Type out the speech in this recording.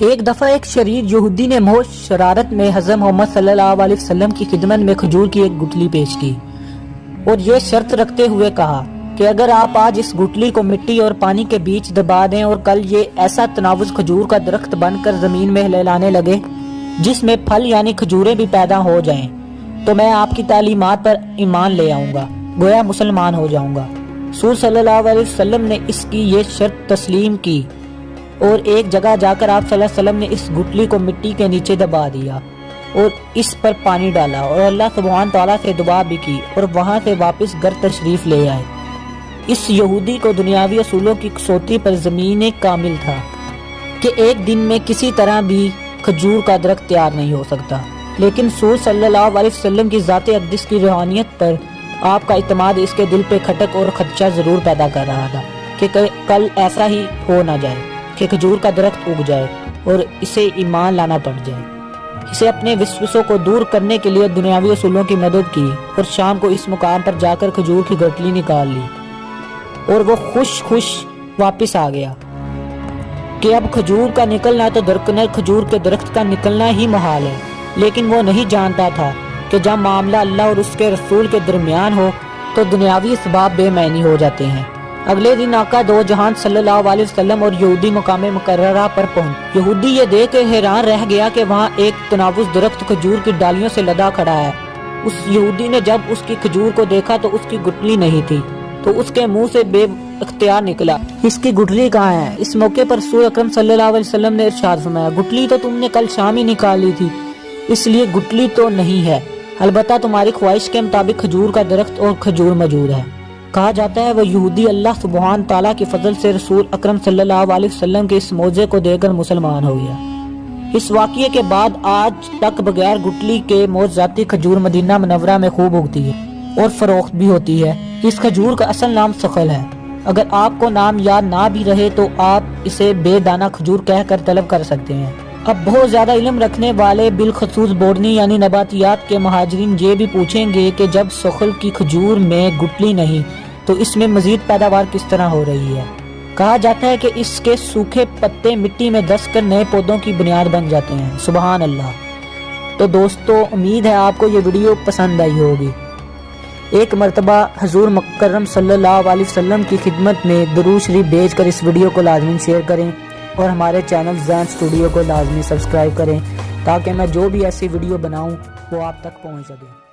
ایک دفعہ ایک شریر یہودی نے موج شرارت میں حضرت محمد صلی اللہ علیہ وسلم کی خدمت میں کھجور کی ایک گٹلی پیش کی اور یہ شرط رکھتے ہوئے کہا کہ اگر آپ آج اس گٹلی کو مٹی اور پانی کے بیچ دبا دیں اور کل یہ ایسا تناوز کھجور کا درخت بن کر زمین میں لہلانے لگے جس میں پھل یعنی کھجوریں بھی پیدا ہو جائیں تو میں آپ کی تعلیمات پر ایمان لے آؤں گا، گویا مسلمان ہو جاؤں گا۔ رسول صلی اللہ علیہ وسلم نے اس کی یہ شرط تسلیم کی اور ایک جگہ جا کر آپ صلی اللہ علیہ وسلم نے اس گٹلی کو مٹی کے نیچے دبا دیا اور اس پر پانی ڈالا اور اللہ سبحانہ تعالیٰ سے دعا بھی کی اور وہاں سے واپس گھر تشریف لے آئے۔ اس یہودی کو دنیاوی اصولوں کی کسوٹی پر زمین کامل تھا کہ ایک دن میں کسی طرح بھی کھجور کا درخت تیار نہیں ہو سکتا، لیکن رسول صلی اللہ علیہ وسلم کی ذات اقدس کی روحانیت پر آپ کا اعتماد اس کے دل پہ کھٹک اور خدشہ ضرور پیدا کر رہا تھا کہ کل ایسا ہی ہو نہ جائے کہ کھجور کا درخت اگ جائے اور اسے ایمان لانا پڑ جائے۔ اسے اپنے وسوسوں کو دور کرنے کے لیے دنیاوی اصولوں کی مدد کی اور شام کو اس مقام پر جا کر کھجور کی گٹلی نکال لی اور وہ خوش واپس آ گیا کہ اب کھجور کا نکلنا تو درکنر کھجور کے درخت کا نکلنا ہی محال ہے، لیکن وہ نہیں جانتا تھا کہ جب معاملہ اللہ اور اس کے رسول کے درمیان ہو تو دنیاوی اسباب بے معنی ہو جاتے ہیں۔ اگلے دن آقا دو جہان صلی اللہ علیہ وسلم اور یہودی مقام مقررہ پر پہنچ۔ یہودی یہ دیکھ کے حیران رہ گیا کہ وہاں ایک تناوز درخت کھجور کی ڈالیوں سے لدا کھڑا ہے۔ اس یہودی نے جب اس کی کھجور کو دیکھا تو اس کی گٹلی نہیں تھی، تو اس کے منہ سے بے اختیار نکلا، اس کی گٹلی کہاں ہے؟ اس موقع پر رسول اکرم صلی اللہ علیہ وسلم نے ارشاد فرمایا، گٹلی تو تم نے کل شام ہی نکالی تھی، اس لیے گٹلی تو نہیں ہے، البتہ تمہاری خواہش کے مطابق کھجور کا درخت اور کھجور موجود ہے۔ کہا جاتا ہے وہ یہودی اللہ سبحانہ تعالیٰ کی فضل سے رسول اکرم صلی اللہ علیہ وسلم کے اس معجزے کو دیکھ کر مسلمان ہو گیا۔ اس واقعے کے بعد آج تک بغیر گٹلی کے معجزاتی کھجور مدینہ منورہ میں خوب اگتی ہے اور فروخت بھی ہوتی ہے۔ اس کھجور کا اصل نام سخل ہے، اگر آپ کو نام یاد نہ بھی رہے تو آپ اسے بے دانہ کھجور کہہ کر طلب کر سکتے ہیں۔ اب بہت زیادہ علم رکھنے والے بالخصوص بوٹنی یعنی نباتیات کے ماہرین یہ بھی پوچھیں گے کہ جب سخل کی کھجور میں گٹلی نہیں تو اس میں مزید پیداوار کس طرح ہو رہی ہے؟ کہا جاتا ہے کہ اس کے سوکھے پتے مٹی میں دس کر نئے پودوں کی بنیاد بن جاتے ہیں۔ سبحان اللہ۔ تو دوستو، امید ہے آپ کو یہ ویڈیو پسند آئی ہوگی۔ ایک مرتبہ حضور مکرم صلی اللہ علیہ وسلم کی خدمت میں درود شریف بھیج کر اس ویڈیو کو لازمی شیئر کریں اور ہمارے چینل زین اسٹوڈیو کو لازمی سبسکرائب کریں تاکہ میں جو بھی ایسی ویڈیو بناؤں وہ آپ تک پہنچ سکے۔